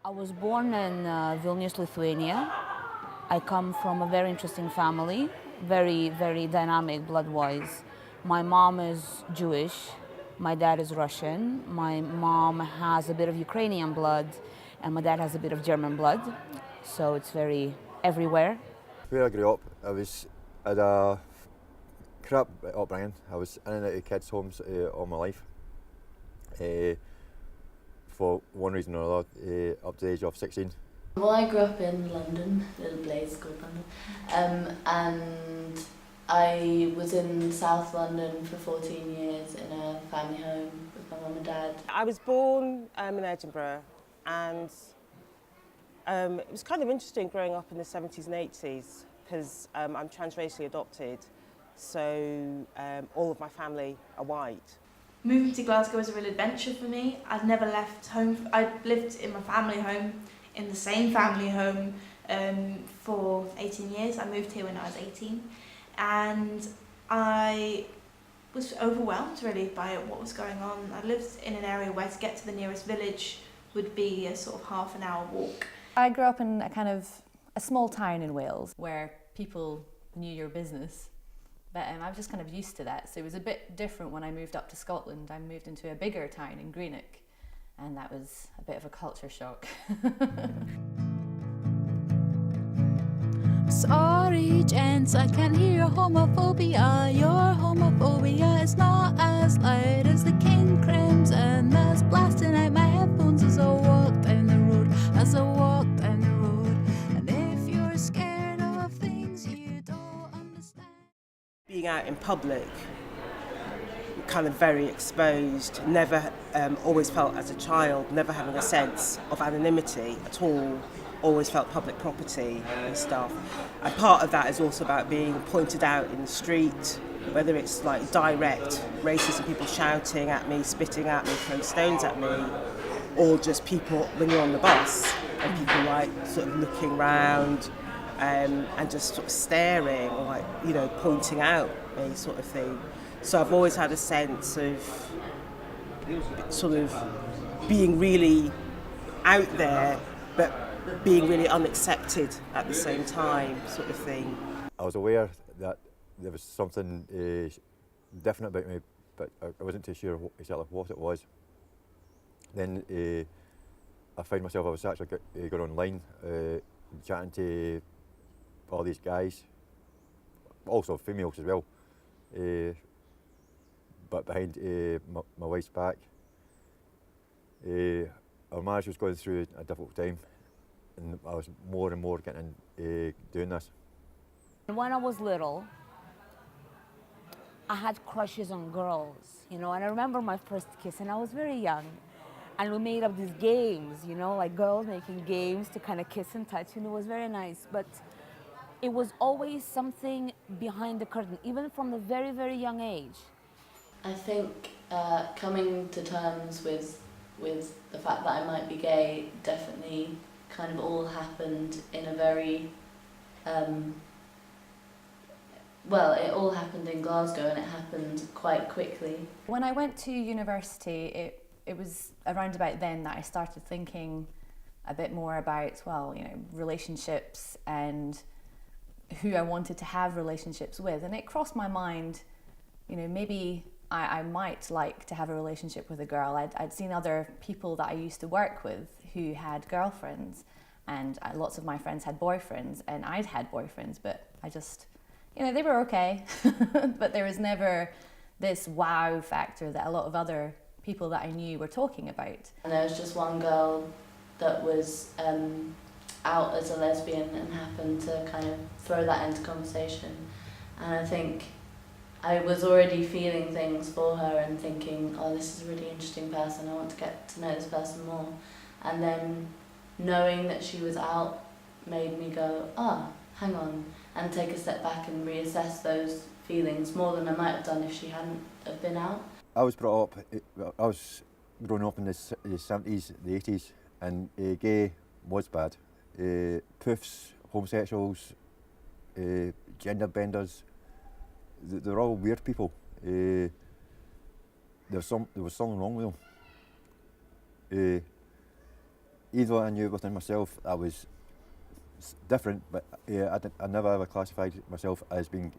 I was born in Vilnius, Lithuania. I come from a very interesting family, very, very dynamic blood-wise. My mom is Jewish, my dad is Russian, my mom has a bit of Ukrainian blood, and my dad has a bit of German blood, so it's very everywhere. Where I grew up, I had a crap upbringing. I was in and out of kids' homes all my life. For one reason or another, up to the age of 16. Well, I grew up in London, little place called London, and I was in South London for 14 years in a family home with my mum and dad. I was born in Edinburgh, and it was kind of interesting growing up in the 70s and 80s because I'm transracially adopted, so all of my family are white. Moving to Glasgow was a real adventure for me. I'd never left home. I lived in my family home, in the same family home for 18 years. I moved here when I was 18, and I was overwhelmed really by what was going on. I lived in an area where to get to the nearest village would be a sort of half an hour walk. I grew up in a small town in Wales where people knew your business. But I was just kind of used to that, so it was a bit different when I moved up to Scotland. I moved into a bigger town in Greenock, and that was a bit of a culture shock. Sorry, gents, I can hear your homophobia. Your homophobia is not as loud as the King Crimson that's blasting out my headphones as I walk down the road. As I walk down the road, and if you're scared of things you don't understand. Being out in public, kind of very exposed, never always felt as a child, never having a sense of anonymity at all, always felt public property and stuff. And part of that is also about being pointed out in the street, whether it's like direct racism, people shouting at me, spitting at me, throwing stones at me, or just people when you're on the bus and people like sort of looking round, and just sort of staring or like, you know, pointing out me sort of thing. So I've always had a sense of sort of being really out there but being really unaccepted at the same time sort of thing. I was aware that there was something different about me, but I wasn't too sure exactly what it was. Then I found myself, I was actually going online, chatting to all these guys, also females as well, but behind my wife's back. Our marriage was going through a difficult time, and I was more and more getting doing this. When I was little, I had crushes on girls, you know, and I remember my first kiss, and I was very young, and we made up these games, you know, like girls making games to kind of kiss and touch, and it was very nice, but it was always something behind the curtain, even from a very, very young age. I think coming to terms with the fact that I might be gay definitely kind of all happened in a very, well, it all happened in Glasgow and it happened quite quickly. When I went to university, it was around about then that I started thinking a bit more about, well, you know, relationships and who I wanted to have relationships with, and it crossed my mind, you know, maybe I might like to have a relationship with a girl. I'd seen other people that I used to work with who had girlfriends, and lots of my friends had boyfriends, and I'd had boyfriends, but I just, you know, they were okay, but there was never this wow factor that a lot of other people that I knew were talking about. And there was just one girl that was out as a lesbian and happened to kind of throw that into conversation, and I think I was already feeling things for her and thinking, oh, this is a really interesting person, I want to get to know this person more, and then knowing that she was out made me go, hang on, and take a step back and reassess those feelings more than I might have done if she hadn't have been out. I was growing up in the 70s, the 80s, and gay was bad. Poofs, homosexuals, gender benders, they're all weird people. There was something wrong with them. even though I knew within myself I was different, but I never ever classified myself as being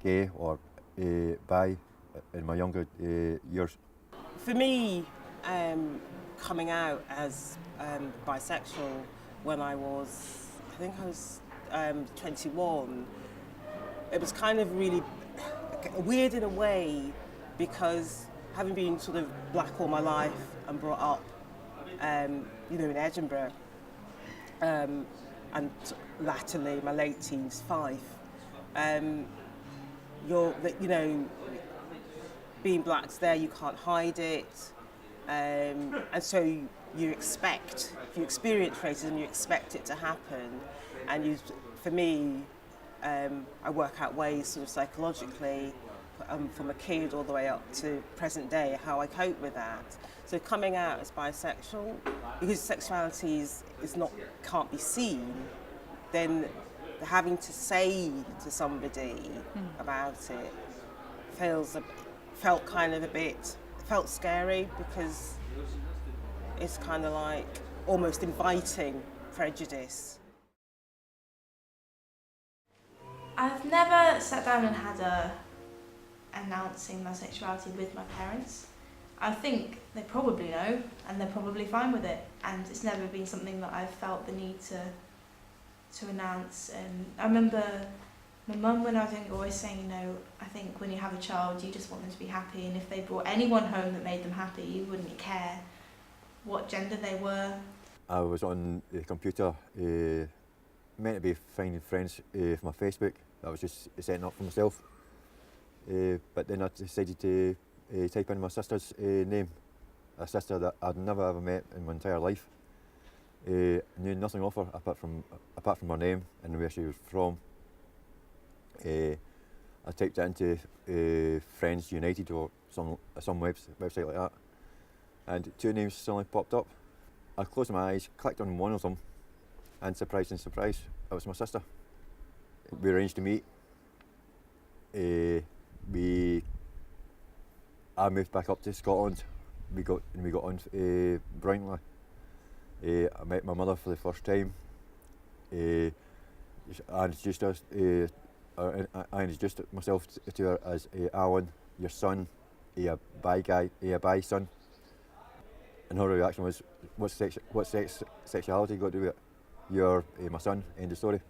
gay or bi in my younger years. For me, coming out as bisexual when I think I was 21, it was kind of really weird in a way, because having been sort of black all my life and brought up, in Edinburgh, and latterly my late teens, Fife, being black's there, you can't hide it, and so you expect, if you experience racism, you expect it to happen, and for me, I work out ways sort of psychologically from a kid all the way up to present day how I cope with that. So coming out as bisexual, because sexuality can't be seen, then having to say to somebody about it felt scary, because it's kind of like almost inviting prejudice. I've never sat down and had announcing my sexuality with my parents. I think they probably know and they're probably fine with it, and it's never been something that I've felt the need to announce. And I remember my mum, when I was younger, always saying, I think when you have a child you just want them to be happy, and if they brought anyone home that made them happy, you wouldn't care what gender they were. I was on the computer meant to be finding friends for my Facebook. I was just setting up for myself. But then I decided to type in my sister's name, a sister that I'd never ever met in my entire life. Knew nothing of her apart from her name and where she was from. I typed it into Friends United or some website like that, and two names suddenly popped up. I closed my eyes, clicked on one of them, and surprise, it was my sister. We arranged to meet. I moved back up to Scotland. We got on brilliantly. I met my mother for the first time. I introduced myself to her as Alan, your son, a bi son. And her reaction was, "What's sexuality got to do with it? You're my son." End of story.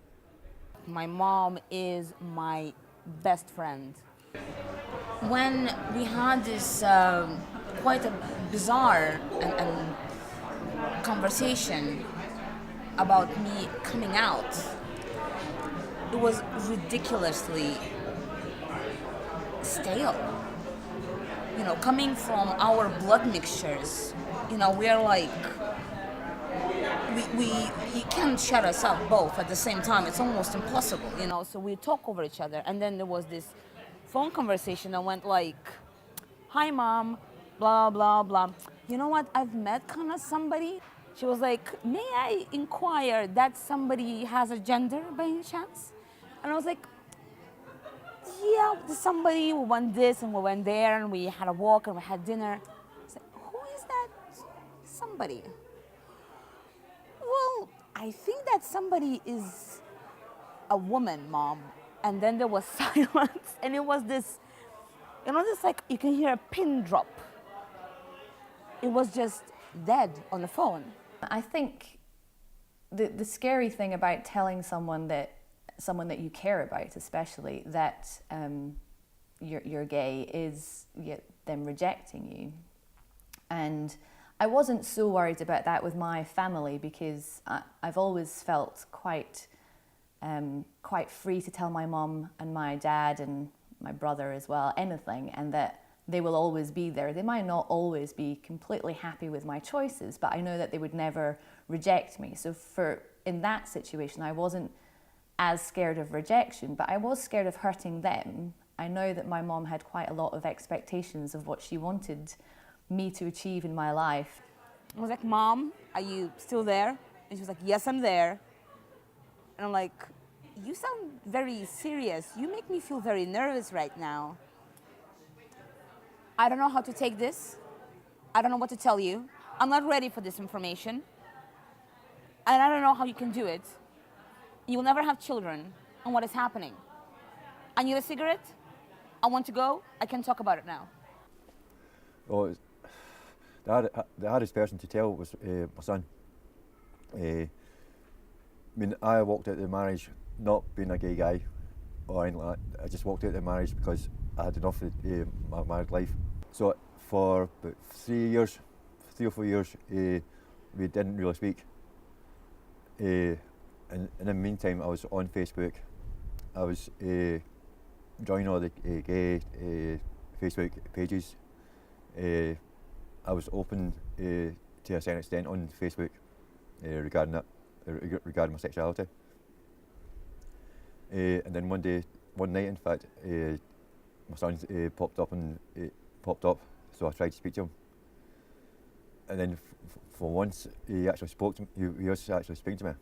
My mom is my best friend. When we had this quite a bizarre and conversation about me coming out, it was ridiculously stale. Coming from our blood mixtures, we're like, you can't shut us up both at the same time. It's almost impossible, So we talk over each other, and then there was this phone conversation that went like, "Hi, Mom, blah blah blah. You know what? I've met kind of somebody." She was like, "May I inquire that somebody has a gender by any chance?" And I was like, "Yeah, somebody. We went this and we went there and we had a walk and we had dinner." I was like, "Who is that somebody?" "Well, I think that somebody is a woman, Mom." And then there was silence, and it was this, this like you can hear a pin drop. It was just dead on the phone. I think the scary thing about telling someone that you care about, especially, that you're gay, is them rejecting you. And I wasn't so worried about that with my family, because I've always felt quite free to tell my mum and my dad and my brother as well anything, and that they will always be there. They might not always be completely happy with my choices, but I know that they would never reject me. So in that situation, I wasn't as scared of rejection, but I was scared of hurting them. I know that my mom had quite a lot of expectations of what she wanted me to achieve in my life. I was like, "Mom, are you still there?" And she was like, "Yes, I'm there." And I'm like, "You sound very serious. You make me feel very nervous right now. I don't know how to take this. I don't know what to tell you. I'm not ready for this information. And I don't know how you can do it. You will never have children, and what is happening? I need a cigarette. I want to go. I can talk about it now. Oh, the hardest person to tell was my son. I mean, I walked out the marriage not being a gay guy or anything like that. I just walked out the marriage because I had enough of my married life. So for about 3 or 4 years, we didn't really speak. And in the meantime, I was on Facebook. I was joining all the gay Facebook pages. I was open to a certain extent on Facebook regarding that, regarding my sexuality. And then one night, in fact, my son popped up, so I tried to speak to him. And then for once, he actually spoke to me. He was actually speaking to me.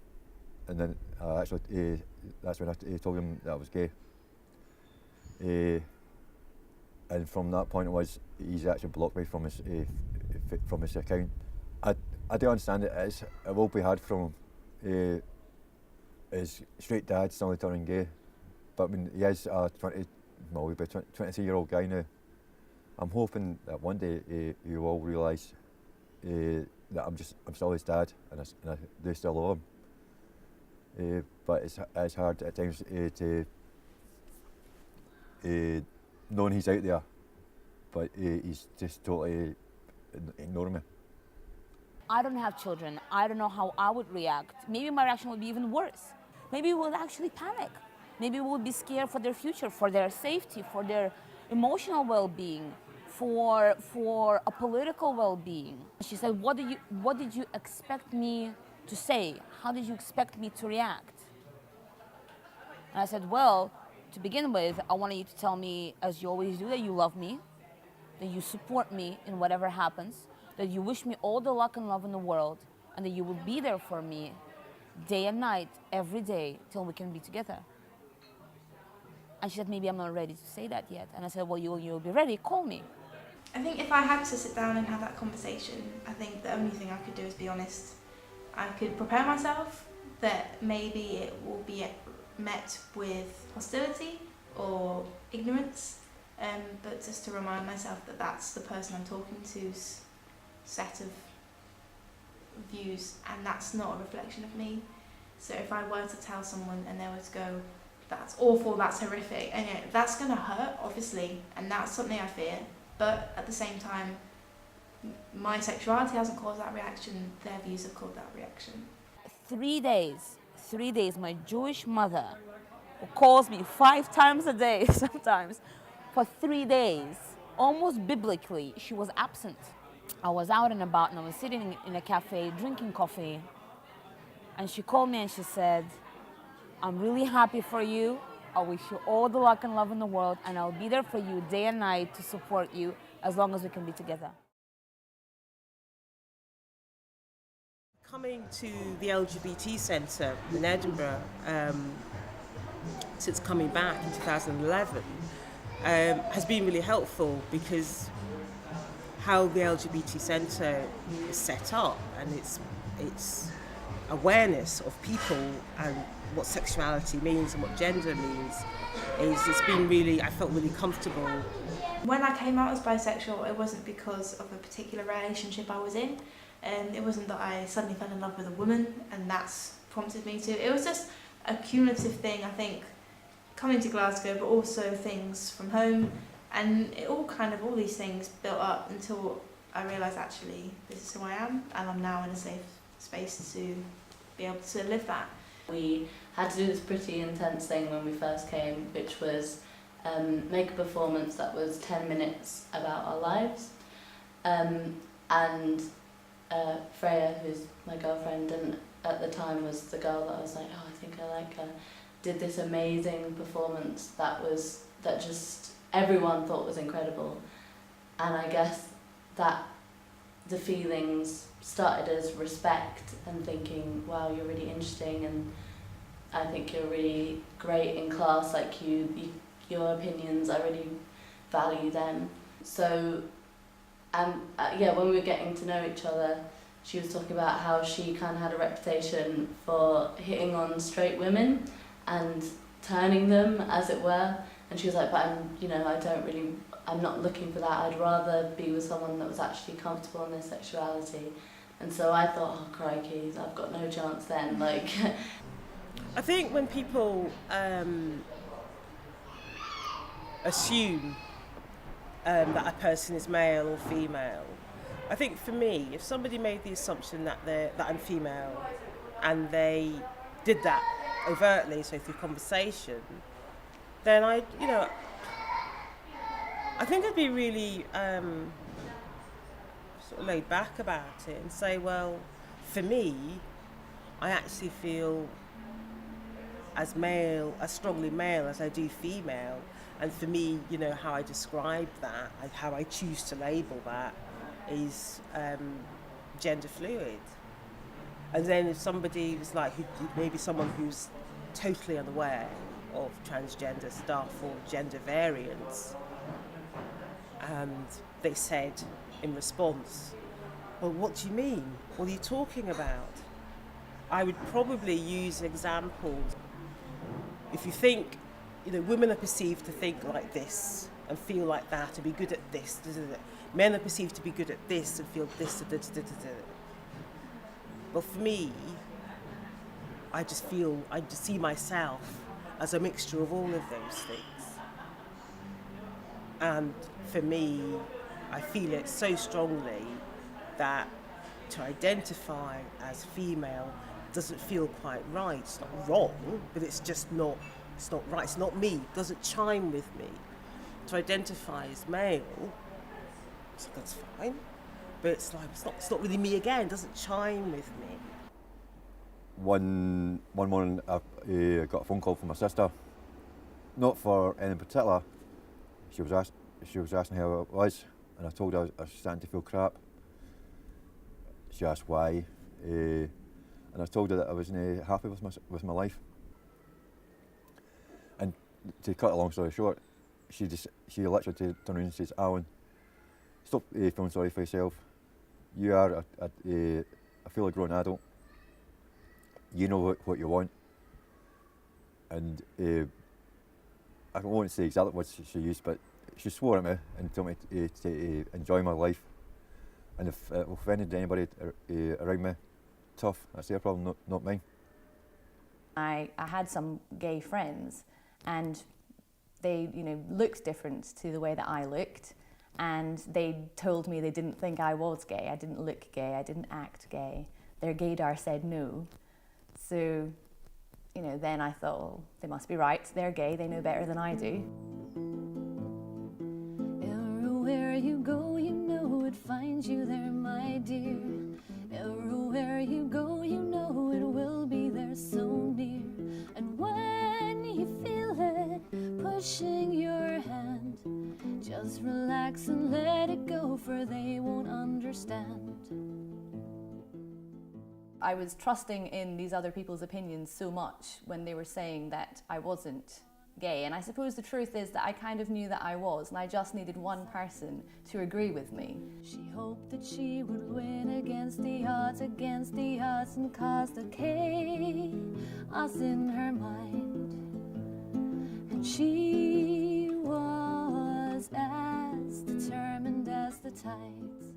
And then that's when I told him that I was gay. And from that point onwards, he's actually blocked me from his account. I do understand it will be hard for him. His straight dad suddenly turning gay, but I mean he is a 23-year-old guy now. I'm hoping that one day he will realise that I'm still his dad, and I do still love him. But it's hard at times to knowing he's out there, but he's just totally ignoring me. I don't have children. I don't know how I would react. Maybe my reaction would be even worse. Maybe we would actually panic. Maybe we would be scared for their future, for their safety, for their emotional well-being, for a political well-being. She said, what did you expect me to say? How did you expect me to react? And I said, well, to begin with, I wanted you to tell me, as you always do, that you love me, that you support me in whatever happens, that you wish me all the luck and love in the world, and that you will be there for me day and night, every day, till we can be together. And she said, maybe I'm not ready to say that yet. And I said, well, you'll be ready, call me. I think if I had to sit down and have that conversation, I think the only thing I could do is be honest. I could prepare myself that maybe it will be met with hostility or ignorance, but just to remind myself that that's the person I'm talking to's set of views, and that's not a reflection of me. So if I were to tell someone and they were to go, that's awful, that's horrific, and that's going to hurt, obviously, and that's something I fear, but at the same time, my sexuality hasn't caused that reaction, their views have caused that reaction. 3 days, my Jewish mother, who calls me 5 times a day sometimes, for 3 days, almost biblically, she was absent. I was out and about and I was sitting in a cafe drinking coffee, and she called me and she said, I'm really happy for you. I wish you all the luck and love in the world, and I'll be there for you day and night to support you as long as we can be together. Coming to the LGBT Centre in Edinburgh since coming back in 2011 has been really helpful, because how the LGBT Centre is set up and its awareness of people and what sexuality means and what gender means it's been really, I felt really comfortable. When I came out as bisexual, it wasn't because of a particular relationship I was in. It wasn't that I suddenly fell in love with a woman and that's prompted me to. It was just a cumulative thing, I think, coming to Glasgow, but also things from home. And all these things built up until I realised actually this is who I am, and I'm now in a safe space to be able to live that. We had to do this pretty intense thing when we first came, which was make a performance that was 10 minutes about our lives. And Freya, who's my girlfriend and at the time was the girl that I was like, oh, I think I like her, did this amazing performance that just everyone thought was incredible. And I guess that the feelings started as respect and thinking, wow, you're really interesting and I think you're really great in class, like your opinions, I really value them. So, when we were getting to know each other, she was talking about how she kind of had a reputation for hitting on straight women and turning them, as it were. And she was like, but I'm not looking for that. I'd rather be with someone that was actually comfortable in their sexuality. And so I thought, oh crikey, I've got no chance then. Like, I think when people assume that a person is male or female, I think for me, if somebody made the assumption that I'm female and they did that overtly, so through conversation, then I think I'd be really sort of laid back about it and say, well, for me, I actually feel as strongly male as I do female. And for me, how I describe that, how I choose to label that is gender fluid. And then if somebody was like, maybe someone who's totally unaware of transgender stuff or gender variance, and they said in response, well, what do you mean? What are you talking about? I would probably use examples. If you think, women are perceived to think like this and feel like that and be good at this. Men are perceived to be good at this and feel this. But for me, I just see myself as a mixture of all of those things. And for me, I feel it so strongly that to identify as female doesn't feel quite right. It's not wrong, but it's just not. It's not right. It's not me. It doesn't chime with me. To identify as male, so that's fine, but it's not really me again. It doesn't chime with me. One morning, I got a phone call from my sister, not for anything particular. She was asking how I was, and I told her I was starting to feel crap. She asked why, and I told her that I wasn't happy with my life. And to cut a long story short, she literally turned around and says, "Alan, stop feeling sorry for yourself. You are a fully grown adult. You know what you want." And I won't say exactly what she used, but she swore at me and told me to enjoy my life. And if it offended anybody around me, tough. That's their problem, not mine. I had some gay friends, and they, looked different to the way that I looked, and they told me they didn't think I was gay. I didn't look gay. I didn't act gay. Their gaydar said no. So, then I thought, well, they must be right. They're gay. They know better than I do. Everywhere you go, it finds you there, my dear. Everywhere you go, it will be there so near. And when you feel it pushing your hand, just relax and let it go, for they won't understand. I was trusting in these other people's opinions so much when they were saying that I wasn't gay. And I suppose the truth is that I kind of knew that I was, and I just needed one person to agree with me. She hoped that she would win against the odds, and cause the chaos in her mind. And she was as determined as the tides.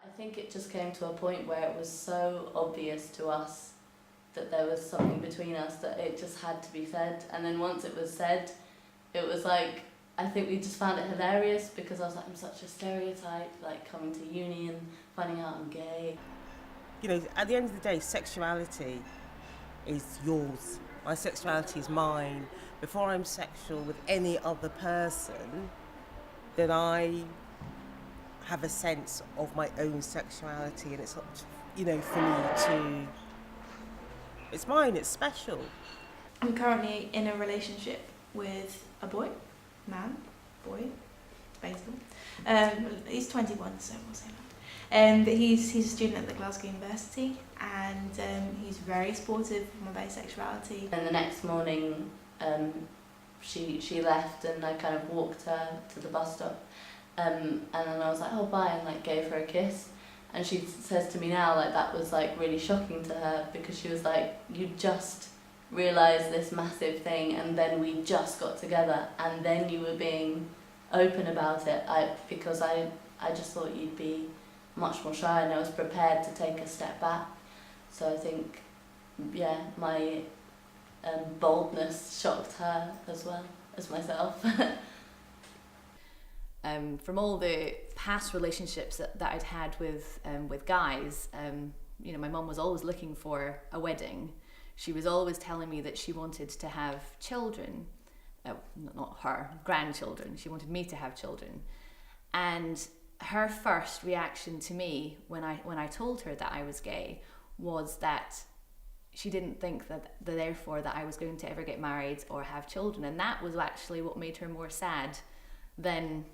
I think it just came to a point where it was so obvious to us that there was something between us that it just had to be said. And then once it was said, it was like, I think we just found it hilarious, because I was like, I'm such a stereotype, like coming to uni and finding out I'm gay. At the end of the day, sexuality is yours. My sexuality is mine. Before I'm sexual with any other person, then I have a sense of my own sexuality, and it's not, for me to... It's mine, it's special. I'm currently in a relationship with a boy, debatable. He's 21, so we'll say that. But he's a student at the Glasgow University, and he's very supportive of my bisexuality. And the next morning, she left, and I kind of walked her to the bus stop, and then I was like, oh, bye, and like gave her a kiss. And she says to me now, like, that was like really shocking to her, because she was like, you just realised this massive thing, and then we just got together, and then you were being open about it. Because I just thought you'd be much more shy, and I was prepared to take a step back. So I think, yeah, my boldness shocked her as well as myself. From all the past relationships that I'd had with guys, you know, my mum was always looking for a wedding. She was always telling me that she wanted to have children, not her, grandchildren. She wanted me to have children. And her first reaction to me when I told her that I was gay was that she didn't think that therefore that I was going to ever get married or have children. And that was actually what made her more sad than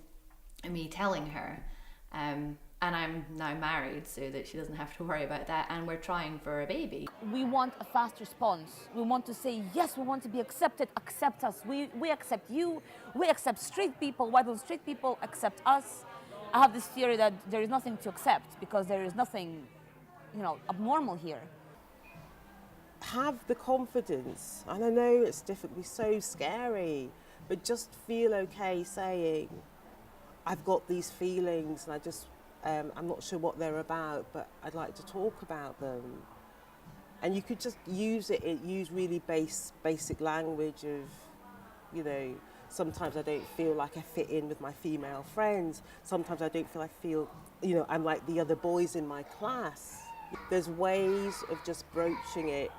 me telling her. And I'm now married, so that she doesn't have to worry about that, and we're trying for a baby. We want a fast response. We want to say, yes, we want to be accepted, accept us. We accept you, we accept straight people. Why don't straight people accept us? I have this theory that there is nothing to accept, because there is nothing, you know, abnormal here. Have the confidence, and I know it's difficult, it's so scary, but just feel okay saying, I've got these feelings, and I just, I'm not sure what they're about, but I'd like to talk about them. And you could just use really basic language of, you know, sometimes I don't feel like I fit in with my female friends. Sometimes I don't feel, you know, I'm like the other boys in my class. There's ways of just broaching it,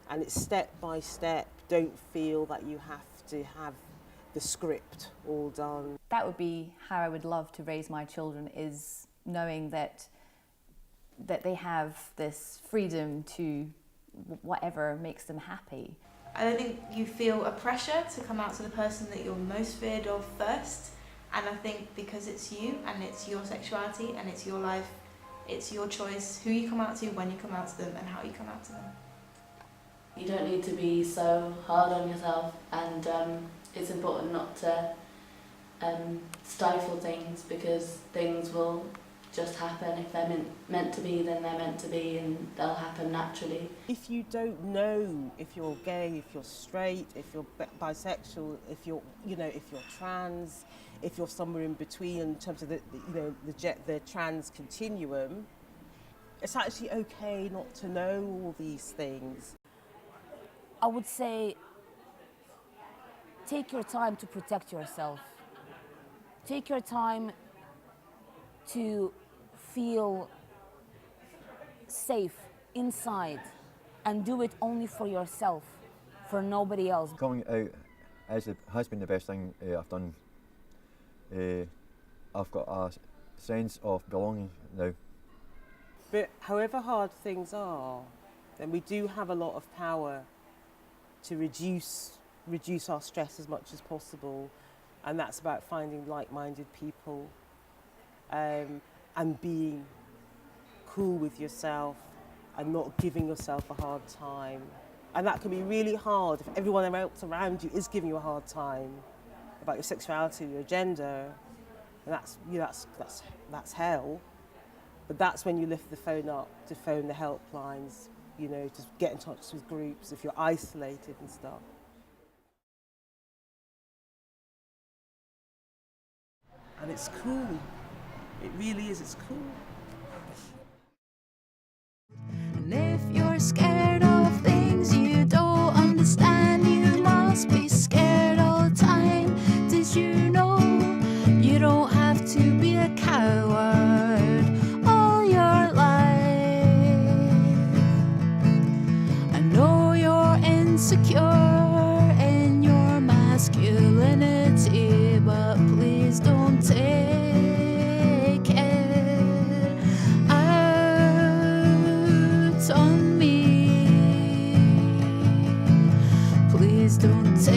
and it's step by step. Don't feel that you have to have the script all done. That would be how I would love to raise my children, is knowing that they have this freedom to whatever makes them happy. I don't think you feel a pressure to come out to the person that you're most feared of first. And I think because it's you and it's your sexuality and it's your life, it's your choice who you come out to, when you come out to them, and how you come out to them. You don't need to be so hard on yourself, and it's important not to stifle things, because things will just happen. If they're meant to be, then they're meant to be, and they'll happen naturally. If you don't know if you're gay, if you're straight, if you're bisexual, if you're, you know, if you're trans, if you're somewhere in between in terms of the trans continuum, it's actually okay not to know all these things. I would say, take your time to protect yourself. Take your time to feel safe inside, and do it only for yourself, for nobody else. Coming out has been the best thing I've done. I've got a sense of belonging now. But however hard things are, then we do have a lot of power to reduce our stress as much as possible, and that's about finding like-minded people, and being cool with yourself and not giving yourself a hard time. And that can be really hard if everyone else around you is giving you a hard time about your sexuality, your gender, and that's, you know, that's hell. But that's when you lift the phone up to phone the helplines, you know, to get in touch with groups if you're isolated and stuff. And it's cool. It really is, it's cool. And if you're scared of things you don't understand, you must be scared all the time. Did you know you don't have to be a coward all your life? I know you're insecure in your masculinity, but please don't take it out on me. Please don't take